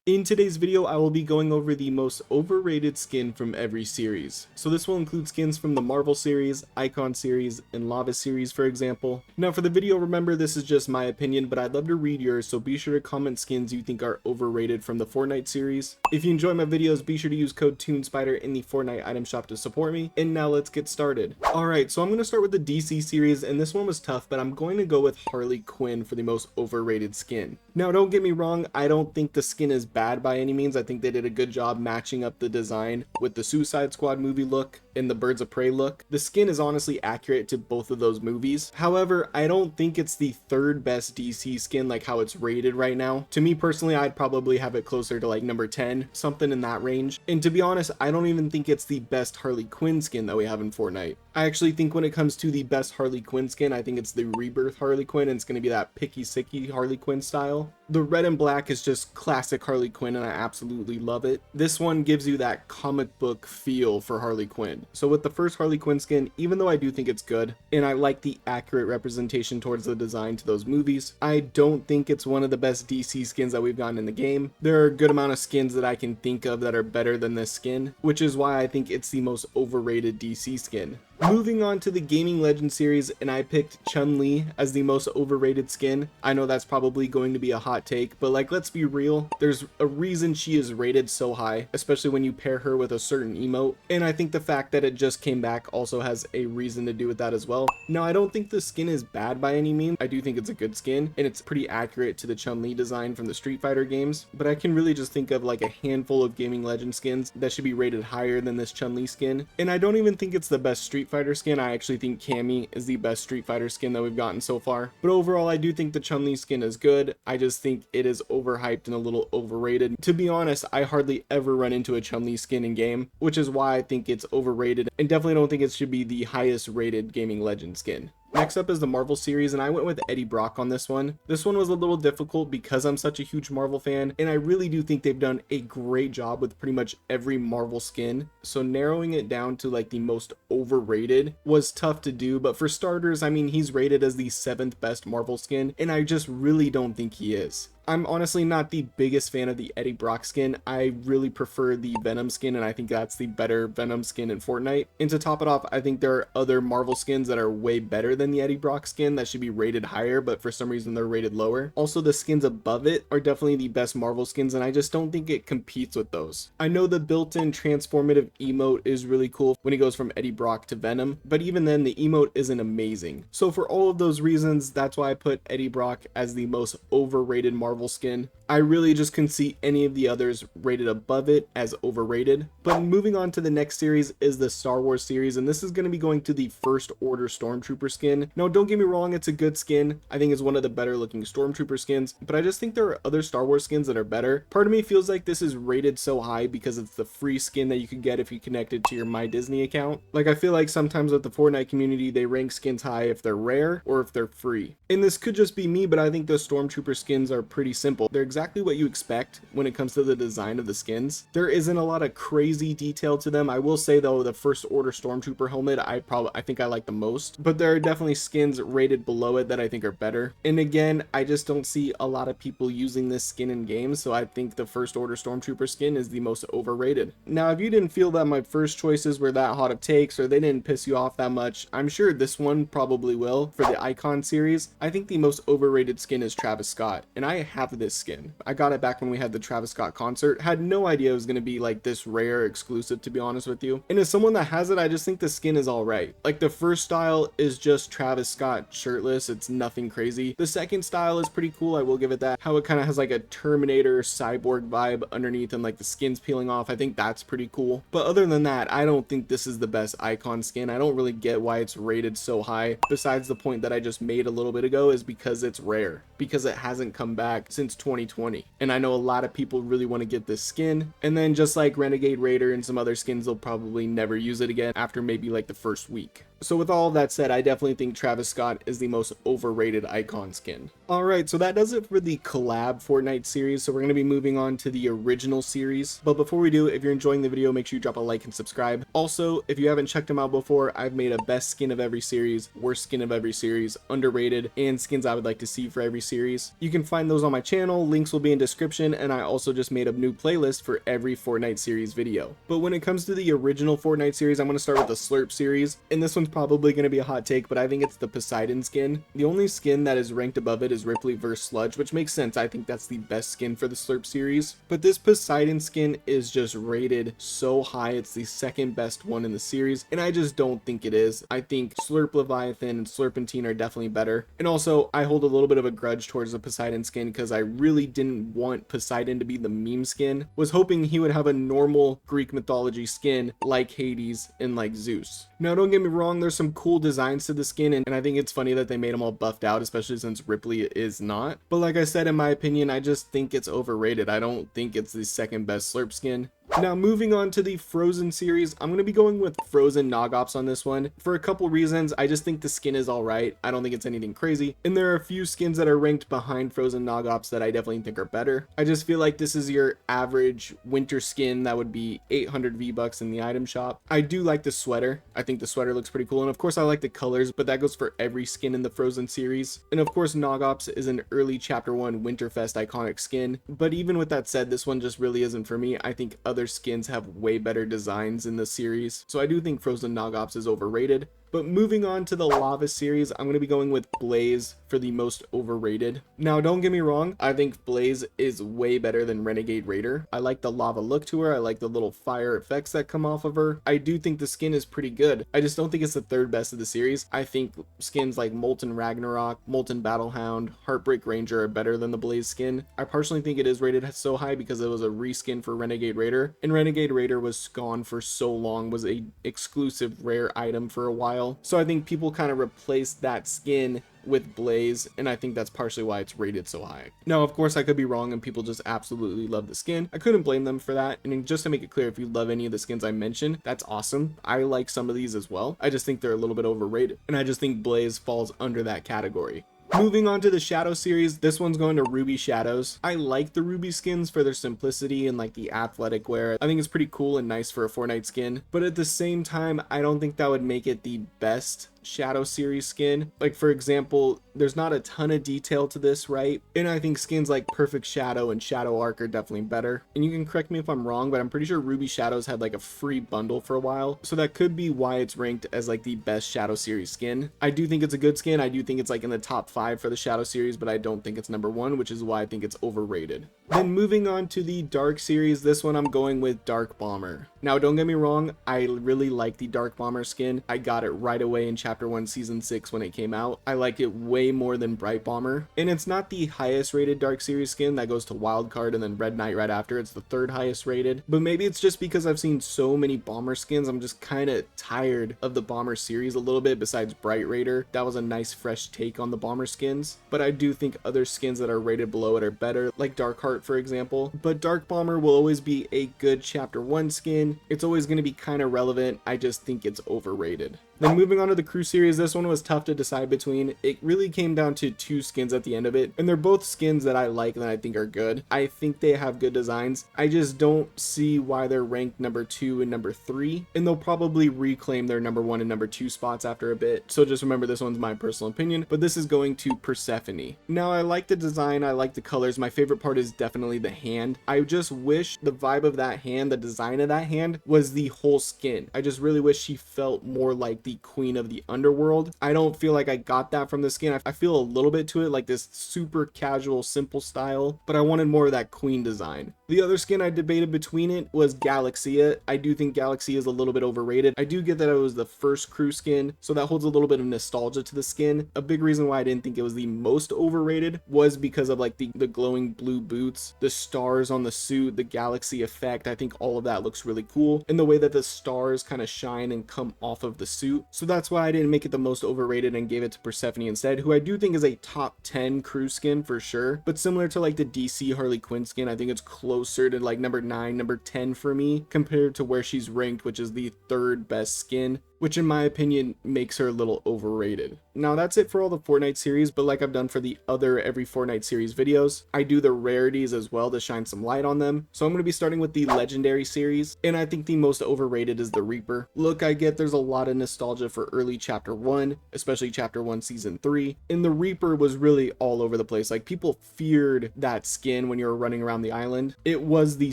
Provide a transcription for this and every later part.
In today's video, I will be going over the most overrated skin from every series. So this will include skins from the Marvel series, Icon series, and Lava series, for example. Now for the video, remember this is just my opinion, but I'd love to read yours, so be sure to comment skins you think are overrated from the Fortnite series. If you enjoy my videos, be sure to use code TuneSpider in the Fortnite item shop to support me. And now let's get started. Alright, so I'm going to start with the DC series, and this one was tough, but I'm going to go with Harley Quinn for the most overrated skin. Now don't get me wrong, I don't think the skin is bad by any means. I think they did a good job matching up the design with the Suicide Squad movie look and the Birds of Prey look. The skin is honestly accurate to both of those movies. However, I don't think it's the third best DC skin like how it's rated right now. To me personally, I'd probably have it closer to like number 10, something in that range. And to be honest, I don't even think it's the best Harley Quinn skin that we have in Fortnite. I actually think when it comes to the best Harley Quinn skin, I think it's the Rebirth Harley Quinn, and it's going to be that picky sicky Harley Quinn style. The red and black is just classic Harley Quinn, and I absolutely love it. This one gives you that comic book feel for Harley Quinn. So with the first Harley Quinn skin, even though I do think it's good, and I like the accurate representation towards the design to those movies, I don't think it's one of the best DC skins that we've gotten in the game. There are a good amount of skins that I can think of that are better than this skin, which is why I think it's the most overrated DC skin. Moving on to the Gaming Legend series, and I picked ChunLi as the most overrated skin. I know that's probably going to be a hot take, but like, let's be real, there's a reason she is rated so high, especially when you pair her with a certain emote, and I think the fact that it just came back also has a reason to do with that as well. Now, I don't think the skin is bad by any means. I do think it's a good skin, and it's pretty accurate to the ChunLi design from the Street Fighter games, but I can really just think of like a handful of Gaming Legend skins that should be rated higher than this ChunLi skin, and I don't even think it's the best Street Fighter skin. I actually think Cammy is the best Street Fighter skin that we've gotten so far, but overall I do think the ChunLi skin is good. I just think it is overhyped and a little overrated. To be honest, I hardly ever run into a ChunLi skin in game, which is why I think it's overrated, and definitely don't think it should be the highest rated Gaming Legend skin. Next up is the Marvel series, and I went with Eddie Brock on this one. This one was a little difficult because I'm such a huge Marvel fan, and I really do think they've done a great job with pretty much every Marvel skin. So narrowing it down to like the most overrated was tough to do, but for starters, I mean, he's rated as the 7th best Marvel skin, and I just really don't think he is. I'm honestly not the biggest fan of the Eddie Brock skin. I really prefer the Venom skin, and I think that's the better Venom skin in Fortnite. And to top it off, I think there are other Marvel skins that are way better than the Eddie Brock skin that should be rated higher, but for some reason they're rated lower. Also, the skins above it are definitely the best Marvel skins, and I just don't think it competes with those. I know the built-in transformative emote is really cool when he goes from Eddie Brock to Venom, but even then the emote isn't amazing. So for all of those reasons, that's why I put Eddie Brock as the most overrated Marvel skin. I really just couldn't see any of the others rated above it as overrated. But moving on to the next series is the Star Wars series, and this is going to be going to the First Order Stormtrooper skin. Now don't get me wrong, it's a good skin. I think it's one of the better looking Stormtrooper skins, but I just think there are other Star Wars skins that are better. Part of me feels like this is rated so high because it's the free skin that you could get if you connected to your My Disney account. Like, I feel like sometimes with the Fortnite community, they rank skins high if they're rare or if they're free. And this could just be me, but I think the Stormtrooper skins are pretty simple. They're exactly what you expect when it comes to the design of the skins. There isn't a lot of crazy detail to them. I will say though, the First Order Stormtrooper helmet, I think I like the most, but there are definitely skins rated below it that I think are better. And again, I just don't see a lot of people using this skin in games, so I think the First Order Stormtrooper skin is the most overrated. Now, if you didn't feel that my first choices were that hot of takes, or they didn't piss you off that much, I'm sure this one probably will. For the Icon series, I think the most overrated skin is Travis Scott, and I have this skin. I got it back when we had the Travis Scott concert. Had no idea it was going to be like this rare exclusive, to be honest with you. And as someone that has it, I just think the skin is all right. Like, the first style is just Travis Scott shirtless. It's nothing crazy. The second style is pretty cool, I will give it that. How it kind of has like a Terminator cyborg vibe underneath and like the skin's peeling off. I think that's pretty cool. But other than that, I don't think this is the best Icon skin. I don't really get why it's rated so high. Besides the point that I just made a little bit ago, is because it's rare. Because it hasn't come back since 2020. And I know a lot of people really want to get this skin, and then just like Renegade Raider and some other skins, they'll probably never use it again after maybe like the first week. So with all of that said, I definitely think Travis Scott is the most overrated icon skin. Alright, so that does it for the collab Fortnite series, so we're going to be moving on to the original series. But before we do, if you're enjoying the video, make sure you drop a like and subscribe. Also, if you haven't checked them out before, I've made a best skin of every series, worst skin of every series, underrated, and skins I would like to see for every series. You can find those on my channel, links will be in description, and I also just made a new playlist for every Fortnite series video. But when it comes to the original Fortnite series, I'm going to start with the Slurp series, and this one's probably going to be a hot take, but I think it's the Poseidon skin. The only skin that is ranked above it is Ripley vs Sludge, which makes sense. I think that's the best skin for the Slurp series. But this Poseidon skin is just rated so high. It's the second best one in the series, and I just don't think it is. I think Slurp Leviathan and Slurpentine are definitely better. And also, I hold a little bit of a grudge towards the Poseidon skin because I really didn't want Poseidon to be the meme skin. Was hoping he would have a normal Greek mythology skin like Hades and like Zeus. Now, don't get me wrong, there's some cool designs to the skin, and I think it's funny that they made them all buffed out, especially since Ripley is not. But like I said, in my opinion, I just think it's overrated. I don't think it's the second best Slurp skin. Now, moving on to the Frozen series, I'm going to be going with Frozen Nogops on this one. For a couple reasons, I just think the skin is alright. I don't think it's anything crazy. And there are a few skins that are ranked behind Frozen Nogops that I definitely think are better. I just feel like this is your average winter skin that would be 800 V-Bucks in the item shop. I do like the sweater. I think the sweater looks pretty cool. And of course, I like the colors, but that goes for every skin in the Frozen series. And of course, Nogops is an early Chapter 1 Winterfest iconic skin. But even with that said, this one just really isn't for me. I think other skins have way better designs in the series, so I do think Frozen Nogops is overrated. But moving on to the Lava series, I'm going to be going with Blaze for the most overrated. Now, don't get me wrong, I think Blaze is way better than Renegade Raider. I like the lava look to her. I like the little fire effects that come off of her. I do think the skin is pretty good. I just don't think it's the third best of the series. I think skins like Molten Ragnarok, Molten Battlehound, Heartbreak Ranger are better than the Blaze skin. I personally think it is rated so high because it was a reskin for Renegade Raider, and Renegade Raider was gone for so long, was a exclusive rare item for a while. So I think people kind of replaced that skin with Blaze, and I think that's partially why it's rated so high. Now, of course, I could be wrong and people just absolutely love the skin. I couldn't blame them for that. And just to make it clear, if you love any of the skins I mentioned, that's awesome. I like some of these as well. I just think they're a little bit overrated, and I just think Blaze falls under that category. Moving on to the Shadow series, this one's going to Ruby Shadows. I like the Ruby skins for their simplicity and like the athletic wear. I think it's pretty cool and nice for a Fortnite skin, but at the same time, I don't think that would make it the best Shadow series skin. Like, for example, there's not a ton of detail to this, right? And I think skins like Perfect Shadow and Shadow Arc are definitely better. And you can correct me if I'm wrong, but I'm pretty sure Ruby Shadows had like a free bundle for a while, so that could be why it's ranked as like the best Shadow series skin. I do think it's a good skin. I do think it's like in the top 5 for the Shadow series, but I don't think it's number 1, which is why I think it's overrated. Then moving on to the Dark series, this one I'm going with Dark Bomber. Now, don't get me wrong, I really like the Dark Bomber skin. I got it right away in Chapter 1 Season 6 when it came out. I like it way more than Bright Bomber, and it's not the highest rated Dark series skin. That goes to Wildcard and then Red Knight right after. It's the 3rd highest rated, but maybe it's just because I've seen so many Bomber skins, I'm just kind of tired of the Bomber series a little bit. Besides Bright Raider, that was a nice fresh take on the Bomber skins, but I do think other skins that are rated below it are better, like Darkheart for example. But Dark Bomber will always be a good Chapter 1 skin. It's always going to be kind of relevant. I just think it's overrated. Then moving on to the Crew series, this one was tough to decide between. It really came down to 2 skins at the end of it, and they're both skins that I like and that I think are good. I think they have good designs. I just don't see why they're ranked number 2 and number 3, and they'll probably reclaim their number 1 and number 2 spots after a bit. So just remember, this one's my personal opinion, but this is going to Persephone. Now, I like the design, I like the colors. My favorite part is definitely the hand. I just wish the vibe of that hand, the design of that hand, was the whole skin. I just really wish she felt more like the queen of the underworld. I don't feel like I got that from the skin. I feel a little bit to it, like this super casual, simple style, but I wanted more of that queen design. The other skin I debated between it was Galaxia. I do think Galaxia is a little bit overrated. I do get that it was the first crew skin, so that holds a little bit of nostalgia to the skin. A big reason why I didn't think it was the most overrated was because of like the glowing blue boots, the stars on the suit, the galaxy effect. I think all of that looks really cool, and the way that the stars kind of shine and come off of the suit. So that's why I didn't make it the most overrated and gave it to Persephone instead, who I do think is a top 10 crew skin for sure. But similar to like the DC Harley Quinn skin, I think it's closer to like number 9, number 10 for me compared to where she's ranked, which is the 3rd best skin. which in my opinion makes her a little overrated. Now that's it for all the Fortnite series, but like I've done for the other every Fortnite series videos, I do the rarities as well to shine some light on them. So I'm going to be starting with the legendary series, and I think the most overrated is the Reaper. Look, I get there's a lot of nostalgia for early chapter 1, especially chapter 1 season 3, and the Reaper was really all over the place. Like, people feared that skin when you were running around the island. It was the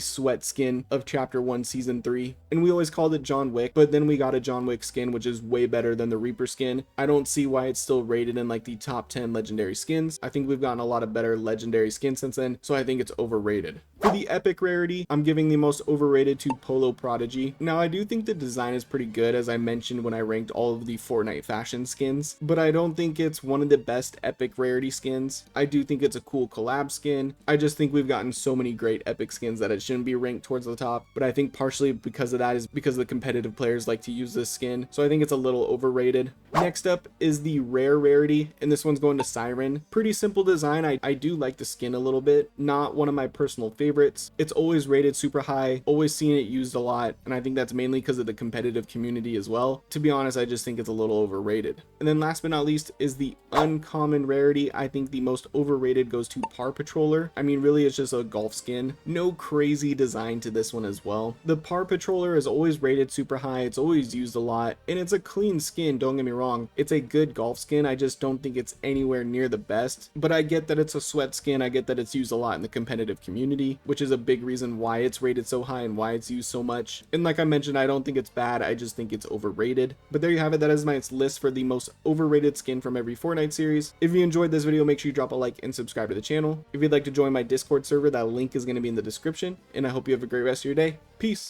sweat skin of chapter 1 season 3, and we always called it John Wick, but then we got a John Wick skin which is way better than the Reaper skin. I don't see why it's still rated in like the top 10 legendary skins. I think we've gotten a lot of better legendary skins since then, so I think it's overrated. For the epic rarity, I'm giving the most overrated to Polo Prodigy. Now I do think the design is pretty good, as I mentioned when I ranked all of the Fortnite fashion skins, but I don't think it's one of the best epic rarity skins. I do think it's a cool collab skin. I just think we've gotten so many great epic skins that it shouldn't be ranked towards the top, but I think partially because of that is because the competitive players like to use this skin, so I think it's a little overrated. Next up is the rare rarity, and this one's going to Siren. Pretty simple design. I do like the skin a little bit, not one of my personal favorites. It's always rated super high, always seen it used a lot, and I think that's mainly because of the competitive community as well. To be honest, I just think it's a little overrated. And then last but not least is the uncommon rarity. I think the most overrated goes to Par Patroller. I mean, really, it's just a golf skin. No crazy design to this one as well. The Par Patroller is always rated super high, it's always used a lot, and it's a clean skin, don't get me wrong. It's a good golf skin. I just don't think it's anywhere near the best, but I get that it's a sweat skin. I get that it's used a lot in the competitive community, which is a big reason why it's rated so high and why it's used so much. And like I mentioned, I don't think it's bad, I just think it's overrated. But there you have it. That is my list for the most overrated skin from every Fortnite series. If you enjoyed this video, make sure you drop a like and subscribe to the channel. If you'd like to join my Discord server, that link is going to be in the description, and I hope you have a great rest of your day. Peace.